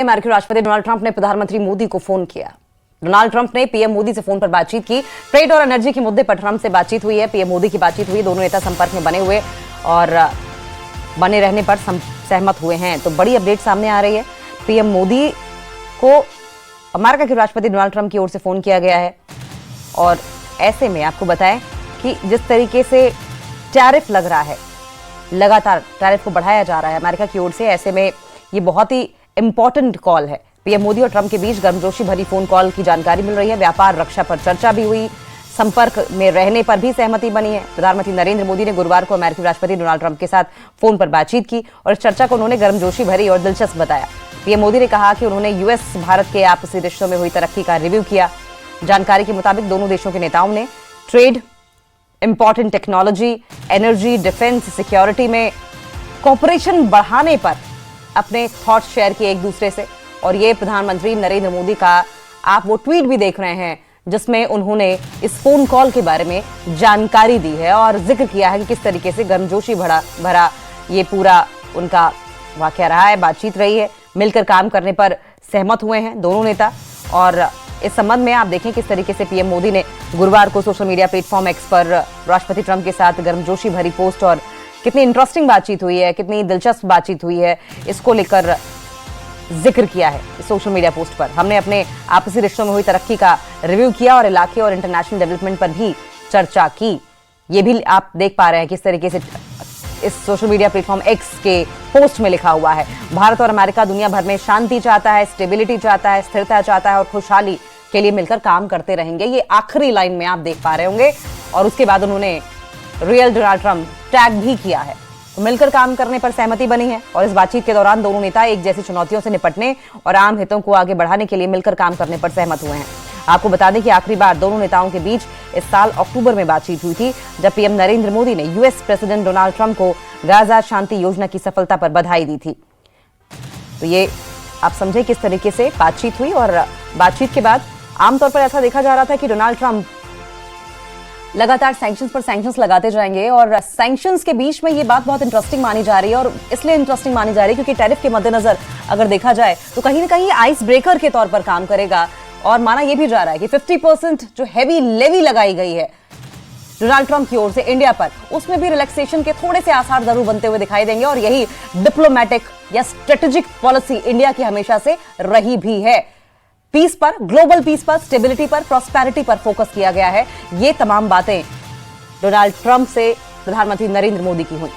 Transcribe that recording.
अमेरिकी राष्ट्रपति Donald Trump ने प्रधानमंत्री मोदी को फोन किया। डोनाल्ड ट्रंप ने पीएम मोदी से फोन पर बातचीत की। ट्रेड और एनर्जी के मुद्दे पर ट्रंप से बातचीत हुई है, पीएम मोदी की बातचीत हुई। दोनों नेता संपर्क में बने हुए और बने रहने पर सहमत हुए हैं। तो बड़ी अपडेट सामने आ रही है। पीएम मोदी को अमेरिका के राष्ट्रपति डोनाल्ड ट्रंप की ओर से फोन किया गया है और ऐसे में आपको बताएं कि जिस तरीके से टैरिफ लग रहा है, लगातार टैरिफ को बढ़ाया जा रहा है अमेरिका की ओर से, ऐसे में ये बहुत ही इंपॉर्टेंट कॉल है। पीएम मोदी और ट्रंप के बीच गर्मजोशी भरी फोन कॉल की जानकारी मिल रही है। व्यापार, रक्षा पर चर्चा भी हुई, संपर्क में रहने पर भी सहमति बनी है। प्रधानमंत्री नरेंद्र मोदी ने गुरुवार को अमेरिकी राष्ट्रपति डोनाल्ड ट्रंप के साथ फोन पर बातचीत की और इस चर्चा को उन्होंने गर्मजोशी भरी और दिलचस्प बताया। पीएम मोदी ने कहा कि उन्होंने यूएस भारत के आपसी रिश्तों में हुई तरक्की का रिव्यू किया। जानकारी के मुताबिक दोनों देशों के नेताओं ने trade, important technology, energy, defence, security में कोऑपरेशन बढ़ाने पर अपने थॉट्स शेयर किए एक दूसरे से। और ये प्रधानमंत्री नरेंद्र मोदी का आप वो ट्वीट भी देख रहे हैं जिसमें उन्होंने इस फोन कॉल के बारे में जानकारी दी है और जिक्र किया है कि किस तरीके से गर्मजोशी भरा ये पूरा उनका वाकया रहा है, बातचीत रही है। मिलकर काम करने पर सहमत हुए हैं दोनों नेता। और इस संबंध में आप देखें किस तरीके से पीएम मोदी ने गुरुवार को सोशल मीडिया प्लेटफॉर्म एक्स पर राष्ट्रपति ट्रंप के साथ गर्मजोशी भरी पोस्ट और कितनी इंटरेस्टिंग बातचीत हुई है, कितनी दिलचस्प बातचीत हुई है, इसको लेकर जिक्र किया है सोशल मीडिया पोस्ट पर। हमने अपने आपसी रिश्तों में हुई तरक्की का रिव्यू किया और इलाके और इंटरनेशनल डेवलपमेंट पर भी चर्चा की। ये भी आप देख पा रहे हैं किस तरीके से इस सोशल मीडिया प्लेटफॉर्म एक्स के पोस्ट में लिखा हुआ है। भारत और अमेरिका दुनिया भर में शांति चाहता है, स्टेबिलिटी चाहता है, स्थिरता चाहता है और खुशहाली के लिए मिलकर काम करते रहेंगे। ये आखिरी लाइन में आप देख पा रहे होंगे। और उसके बाद उन्होंने रियल डोनाल्ड ट्रंप टैग भी किया है। तो मिलकर काम करने पर सहमति बनी है और इस बातचीत के दौरान दोनों नेता एक जैसी चुनौतियों से निपटने और आम हितों को आगे बढ़ाने के लिए मिलकर काम करने पर सहमत हुए हैं। आपको बता दें कि आखिरी बार दोनों नेताओं के बीच इस साल अक्टूबर में बातचीत हुई थी, जब पीएम नरेंद्र मोदी ने यूएस प्रेसिडेंट डोनाल्ड ट्रंप को गाजा शांति योजना की सफलता पर बधाई दी थी। तो ये आप समझे किस तरीके से बातचीत हुई। और बातचीत के बाद आमतौर पर ऐसा देखा जा रहा था कि डोनाल्ड ट्रंप लगातार सैंक्शंस पर सैंक्शंस लगाते जाएंगे और सैंक्शंस के बीच में ये बात बहुत इंटरेस्टिंग मानी जा रही है। और इसलिए इंटरेस्टिंग मानी जा रही है क्योंकि टैरिफ के मद्देनजर अगर देखा जाए तो कहीं ना कहीं आइस ब्रेकर के तौर पर काम करेगा। और माना यह भी जा रहा है कि 50% जो हैवी लेवी लगाई गई है डोनाल्ड ट्रंप की ओर से इंडिया पर, उसमें भी रिलैक्सेशन के थोड़े से आसार जरूर बनते हुए दिखाई देंगे। और यही डिप्लोमेटिक या स्ट्रेटेजिक पॉलिसी इंडिया की हमेशा से रही भी है। पीस पर, ग्लोबल पीस पर, स्टेबिलिटी पर, प्रॉस्पेरिटी पर फोकस किया गया है। ये तमाम बातें डोनाल्ड ट्रंप से प्रधानमंत्री नरेंद्र मोदी की हुई।